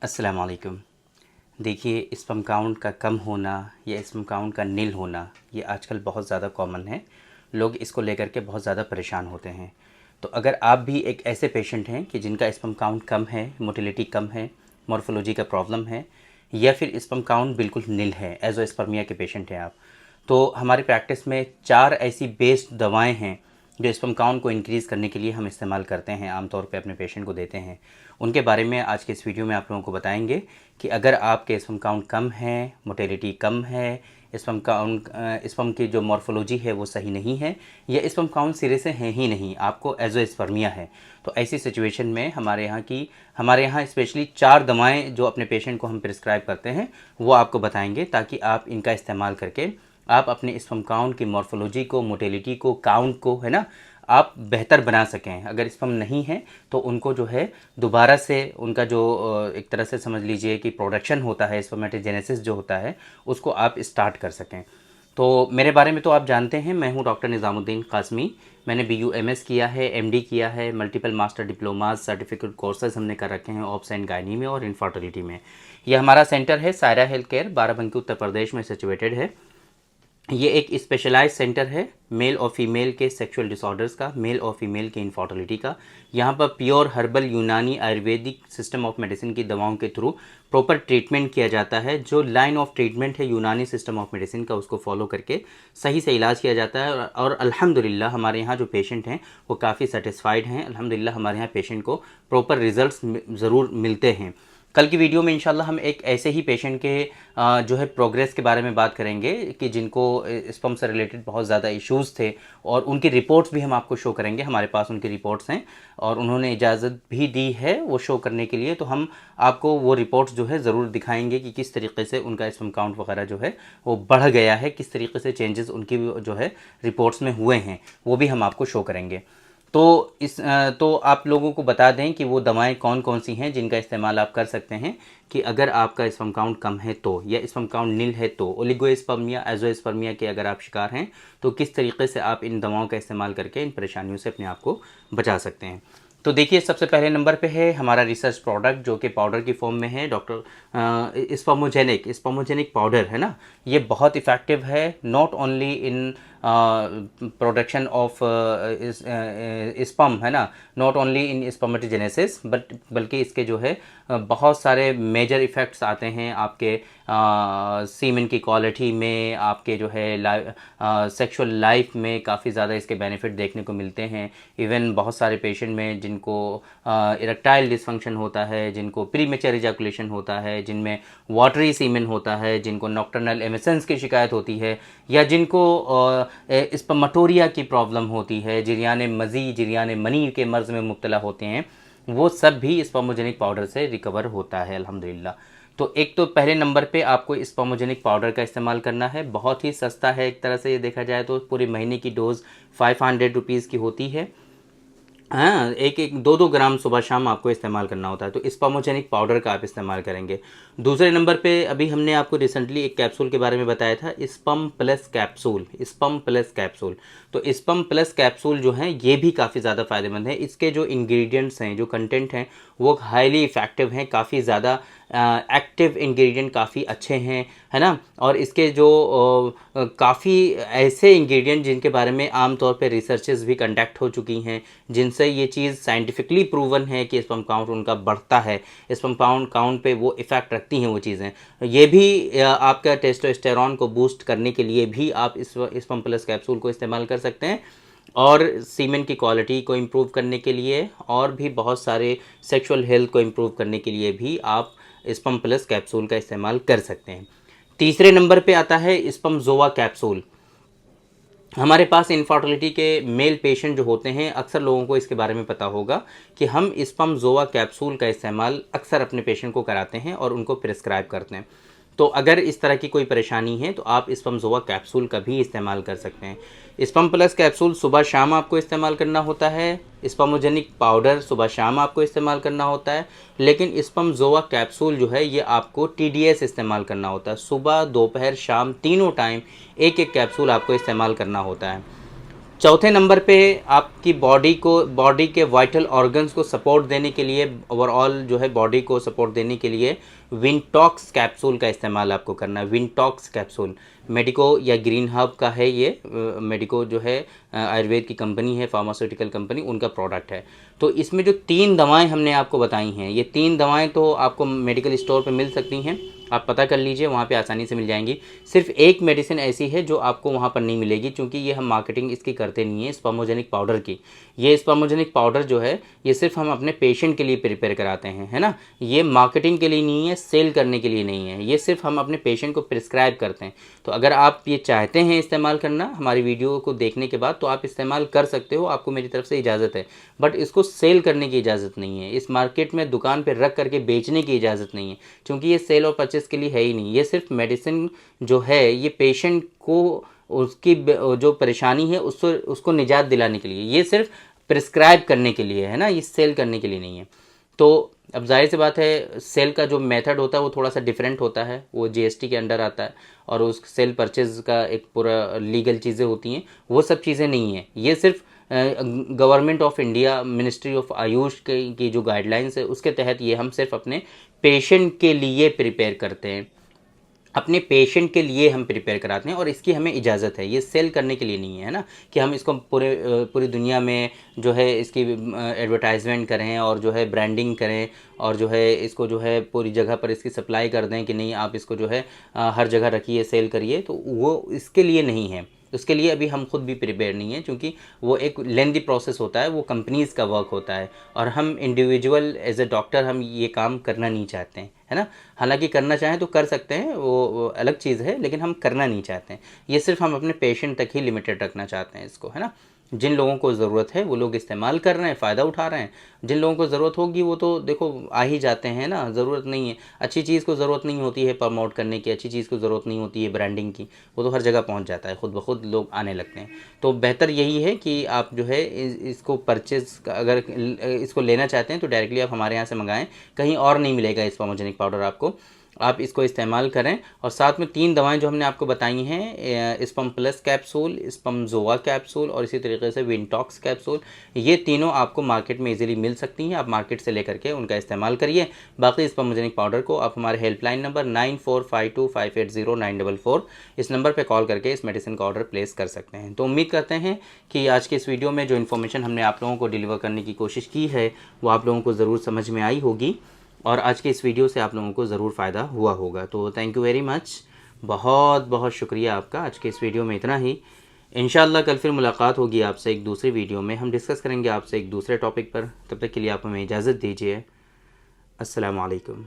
अस्सलाम वालेकुम। देखिए, स्पर्म काउंट का कम होना या स्पर्म काउंट का नील होना ये आजकल बहुत ज़्यादा कॉमन है। लोग इसको लेकर के बहुत ज़्यादा परेशान होते हैं। तो अगर आप भी एक ऐसे पेशेंट हैं कि जिनका स्पर्म काउंट कम है, मोटिलिटी कम है, मॉर्फोलॉजी का प्रॉब्लम है या फिर स्पर्म काउंट बिल्कुल नील है, एज़ोस्पर्मिया के पेशेंट हैं आप, तो हमारी प्रैक्टिस में 4 ऐसी बेस्ड दवाएँ हैं जो स्पर्म काउंट को इंक्रीज़ करने के लिए हम इस्तेमाल करते हैं, आमतौर पे अपने पेशेंट को देते हैं। उनके बारे में आज के इस वीडियो में आप लोगों को बताएंगे कि अगर आपके स्पर्म काउंट कम है, मोटिलिटी कम है, स्पर्म की जो मॉर्फोलॉजी है वो सही नहीं है या स्पर्म काउंट सिरे से है ही नहीं, आपको एज़ोस्पर्मिया है, तो ऐसी सिचुएशन में हमारे यहाँ स्पेशली 4 दवाएं जो अपने पेशेंट को हम प्रिस्क्राइब करते हैं वो आपको बताएंगे, ताकि आप इनका इस्तेमाल करके आप अपने स्पर्म काउंट की मॉर्फोलॉजी को, मोटिलिटी को, काउंट को, है ना, आप बेहतर बना सकें। अगर स्पर्म नहीं है तो उनको जो है दोबारा से उनका जो एक तरह से समझ लीजिए कि प्रोडक्शन होता है, स्पर्मेटोजेनेसिस जो होता है, उसको आप स्टार्ट कर सकें। तो मेरे बारे में तो आप जानते हैं, मैं हूं डॉक्टर निज़ामुद्दीन कासमी। मैंने BUMS किया है, MD किया है, multiple master diplomas, certificate courses हमने कर रखे हैं ऑब्स एंड गायनी में और इनफर्टिलिटी में। यह हमारा सेंटर है सायरा हेल्थ केयर, बाराबंकी उत्तर प्रदेश में सिचुएटेड है। ये एक स्पेशलाइज सेंटर है मेल और फीमेल के सेक्सुअल डिसऑर्डर्स का, मेल और फीमेल की इनफर्टिलिटी का। यहाँ पर प्योर हर्बल यूनानी आयुर्वेदिक सिस्टम ऑफ मेडिसिन की दवाओं के थ्रू प्रॉपर ट्रीटमेंट किया जाता है। जो लाइन ऑफ ट्रीटमेंट है यूनानी सिस्टम ऑफ मेडिसिन का, उसको फॉलो करके सही से इलाज किया जाता है। और अल्हम्दुलिल्लाह हमारे यहाँ जो पेशेंट हैं वो काफ़ी सेटिस्फाइड हैं। अल्हम्दुलिल्लाह हमारे यहाँ पेशेंट को प्रॉपर रिजल्ट्स ज़रूर मिलते हैं। कल की वीडियो में इंशाल्लाह हम एक ऐसे ही पेशेंट के जो है प्रोग्रेस के बारे में बात करेंगे कि जिनको स्पर्म से रिलेटेड बहुत ज़्यादा इश्यूज़ थे, और उनकी रिपोर्ट्स भी हम आपको शो करेंगे। हमारे पास उनकी रिपोर्ट्स हैं और उन्होंने इजाज़त भी दी है वो शो करने के लिए, तो हम आपको वो रिपोर्ट्स जो है ज़रूर दिखाएंगे कि किस तरीके से उनका स्पर्म काउंट वगैरह जो है वो बढ़ गया है, किस तरीके से चेंजेस उनकी जो है रिपोर्ट्स में हुए हैं, वो भी हम आपको शो करेंगे। तो आप लोगों को बता दें कि वो दवाएं कौन कौन सी हैं जिनका इस्तेमाल आप कर सकते हैं कि अगर आपका स्पर्म काउंट कम है तो, या स्पर्म काउंट नील है तो, ओलिगोस्पर्मिया, एज़ोस्पर्मिया के अगर आप शिकार हैं तो किस तरीके से आप इन दवाओं का इस्तेमाल करके इन परेशानियों से अपने आप को बचा सकते हैं। तो देखिए, सबसे पहले नंबर पे है हमारा रिसर्च प्रोडक्ट जो कि पाउडर की फॉर्म में है, डॉक्टर स्पर्मोजेनिक पाउडर, है ना। ये बहुत इफ़ेक्टिव है, not only in production of sperm, है ना, नॉट ओनली इन स्पर्मेटोजेनेसिस, बल्कि इसके जो है बहुत सारे मेजर इफ़ेक्ट्स आते हैं आपके सीमेन की क्वालिटी में, आपके जो है सेक्सुअल लाइफ में काफ़ी ज़्यादा इसके बेनिफिट देखने को मिलते हैं। इवन बहुत सारे पेशेंट में जिनको इरेक्टाइल डिसफंक्शन होता है, जिनको प्रीमेच्योर इजैकुलेशन होता है, जिनमें वाटरी सीमेन होता है, जिनको नॉक्टर्नल एमिसेंस की शिकायत होती है, या जिनको स्पर्मेटोरिया की प्रॉब्लम होती है, जिरियान मनी के मर्ज़ में मुब्तला होते हैं, वो सब भी स्पर्मोजेनिक पाउडर से रिकवर होता है अल्हम्दुलिल्लाह। तो एक तो पहले नंबर पे आपको स्पर्मोजेनिक पाउडर का इस्तेमाल करना है। बहुत ही सस्ता है, एक तरह से ये देखा जाए तो पूरे महीने की डोज़ 500 रुपीज़ की होती है। हाँ, एक एक 2-2 ग्राम सुबह शाम आपको इस्तेमाल करना होता है। तो स्पर्मोजेनिक पाउडर का आप इस्तेमाल करेंगे। दूसरे नंबर पे अभी हमने आपको रिसेंटली एक कैप्सूल के बारे में बताया था, sperm plus capsule, sperm plus capsule. तो स्पर्म प्लस कैप्सूल जो है ये भी काफ़ी ज़्यादा फ़ायदेमंद है। इसके जो इंग्रेडिएंट्स हैं, जो कंटेंट हैं, वो हाईली इफ़ेक्टिव हैं, काफ़ी ज़्यादा एक्टिव इंग्रेडिएंट काफ़ी अच्छे हैं, है ना। और इसके जो काफ़ी ऐसे इंग्रेडिएंट जिनके बारे में आम तौर पे रिसर्चेस भी कंडक्ट हो चुकी हैं, जिनसे ये चीज़ साइंटिफिकली प्रूवन है कि स्पर्म काउंट उनका बढ़ता है, स्पर्म काउंट पे वो इफ़ेक्ट रखती हैं वो चीज़ें। ये भी आपका टेस्टोस्टेरोन को बूस्ट करने के लिए भी आप इस स्पर्म प्लस कैप्सूल को इस्तेमाल कर सकते हैं, और सीमेन की क्वालिटी को इम्प्रूव करने के लिए, और भी बहुत सारे सेक्सुअल हेल्थ को इम्प्रूव करने के लिए भी आप स्पर्म प्लस कैप्सूल का इस्तेमाल कर सकते हैं। तीसरे नंबर पे आता है स्पर्म जोआ कैप्सूल। हमारे पास इनफर्टिलिटी के मेल पेशेंट जो होते हैं, अक्सर लोगों को इसके बारे में पता होगा कि हम स्पर्म जोआ कैप्सूल का इस्तेमाल अक्सर अपने पेशेंट को कराते हैं और उनको प्रिस्क्राइब करते हैं। तो अगर इस तरह की कोई परेशानी है तो आप स्पर्म जोआ कैप्सूल का भी इस्तेमाल कर सकते हैं। स्पर्म प्लस कैप्सूल सुबह शाम आपको इस्तेमाल करना होता है, स्पर्मोजेनिक पाउडर सुबह शाम आपको इस्तेमाल करना होता है, लेकिन स्पर्म जोआ कैप्सूल जो है ये आपको TDS इस्तेमाल करना होता है। सुबह, दोपहर, शाम, तीनों टाइम एक एक कैप्सूल आपको इस्तेमाल करना होता है। चौथे नंबर पे आपकी बॉडी के वाइटल ऑर्गन्स को सपोर्ट देने के लिए, ओवरऑल जो है बॉडी को सपोर्ट देने के लिए विनटॉक्स कैप्सूल का इस्तेमाल आपको करना है। विनटॉक्स कैप्सूल मेडिको या ग्रीन हर्ब का है, ये मेडिको जो है आयुर्वेद की कंपनी है, फार्मास्यूटिकल कंपनी, उनका प्रोडक्ट है। तो इसमें जो 3 दवाएं हमने आपको बताई हैं, ये 3 दवाएं तो आपको मेडिकल स्टोर पे मिल सकती हैं, आप पता कर लीजिए, वहाँ पे आसानी से मिल जाएंगी। सिर्फ एक मेडिसिन ऐसी है जो आपको वहाँ पर नहीं मिलेगी, क्योंकि ये हम मार्केटिंग इसकी करते नहीं है, स्पर्मोजेनिक पाउडर की। ये स्पर्मोजेनिक पाउडर जो है ये सिर्फ हम अपने पेशेंट के लिए प्रिपेयर कराते हैं, है ना। ये मार्केटिंग के लिए नहीं है, सेल करने के लिए नहीं है, ये सिर्फ हम अपने पेशेंट को प्रिस्क्राइब करते हैं। तो अगर आप ये चाहते हैं इस्तेमाल करना हमारी वीडियो को देखने के बाद, तो आप इस्तेमाल कर सकते हो, आपको मेरी तरफ से इजाज़त है। बट इसको सेल करने की इजाज़त नहीं है, इस मार्केट में दुकान पर रख करके बेचने की इजाज़त नहीं है, क्योंकि ये सेल और परचेस के लिए है ही नहीं। ये सिर्फ मेडिसिन जो है ये पेशेंट को उसकी जो परेशानी है उसको निजात दिलाने के लिए, ये सिर्फ प्रिस्क्राइब करने के लिए है ना, ये सेल करने के लिए नहीं है। तो अब जाहिर सी बात है, सेल का जो मेथड होता है वो थोड़ा सा डिफरेंट होता है, वो जीएसटी के अंडर आता है, और उस सेल परचेज का एक पूरा लीगल चीज़ें होती हैं, वो सब चीज़ें नहीं हैं। ये सिर्फ government of India, ministry of Ayush की जो गाइडलाइंस है उसके तहत ये हम सिर्फ अपने पेशेंट के लिए प्रिपेयर करते हैं, अपने पेशेंट के लिए हम प्रिपेयर कराते हैं, और इसकी हमें इजाज़त है, ये सेल करने के लिए नहीं है ना, कि हम इसको पूरी दुनिया में जो है इसकी एडवर्टाइजमेंट करें और जो है ब्रांडिंग करें, और जो है इसको जो है पूरी जगह पर इसकी सप्लाई कर दें कि नहीं आप इसको जो है हर जगह रखिए, सेल करिए। तो वो इसके लिए नहीं है, उसके लिए अभी हम खुद भी प्रिपेयर नहीं है, क्योंकि वो एक लेंदी प्रोसेस होता है, वो कंपनीज़ का वर्क होता है, और हम इंडिविजुअल एज ए डॉक्टर हम ये काम करना नहीं चाहते हैं, है ना। हालांकि करना चाहें तो कर सकते हैं, वो अलग चीज़ है, लेकिन हम करना नहीं चाहते हैं। ये सिर्फ हम अपने पेशेंट तक ही लिमिटेड रखना चाहते हैं इसको, है ना। जिन लोगों को ज़रूरत है वो लोग इस्तेमाल कर रहे हैं, फ़ायदा उठा रहे हैं। जिन लोगों को ज़रूरत होगी वो तो देखो आ ही जाते हैं ना, ज़रूरत नहीं है, अच्छी चीज़ को ज़रूरत नहीं होती है प्रमोट करने की, अच्छी चीज़ को ज़रूरत नहीं होती है ब्रांडिंग की, वो तो हर जगह पहुंच जाता है, खुद ब खुद लोग आने लगते हैं। तो बेहतर यही है कि आप जो है इसको परचेज़, अगर इसको लेना चाहते हैं तो डायरेक्टली आप हमारे यहाँ से मंगाएं, कहीं और नहीं मिलेगा स्पर्मोजेनिक पाउडर आपको, आप इसको इस्तेमाल करें। और साथ में 3 दवाएं जो हमने आपको बताई हैं, स्पम प्लस कैप्सूल, स्पमजोआ कैप्सूल और इसी तरीके से विनटॉक्स कैप्सूल, ये तीनों आपको मार्केट में इजीली मिल सकती हैं, आप मार्केट से लेकर के उनका इस्तेमाल करिए। बाकी स्पर्मोजेनिक पाउडर को आप हमारे हेल्पलाइन नंबर 9452580944 इस नंबर पर कॉल करके इस मेडिसिन का ऑर्डर प्लेस कर सकते हैं। तो उम्मीद करते हैं कि आज के इस वीडियो में जो इन्फॉर्मेशन हमने आप लोगों को डिलीवर करने की कोशिश की है वो आप लोगों को ज़रूर समझ में आई होगी, और आज के इस वीडियो से आप लोगों को ज़रूर फ़ायदा हुआ होगा। तो थैंक यू वेरी मच, बहुत बहुत शुक्रिया आपका। आज के इस वीडियो में इतना ही, इंशाल्लाह कल फिर मुलाकात होगी आपसे एक दूसरी वीडियो में, हम डिस्कस करेंगे आपसे एक दूसरे टॉपिक पर। तब तक के लिए आप हमें इजाज़त दीजिए। अस्सलाम वालेकुम।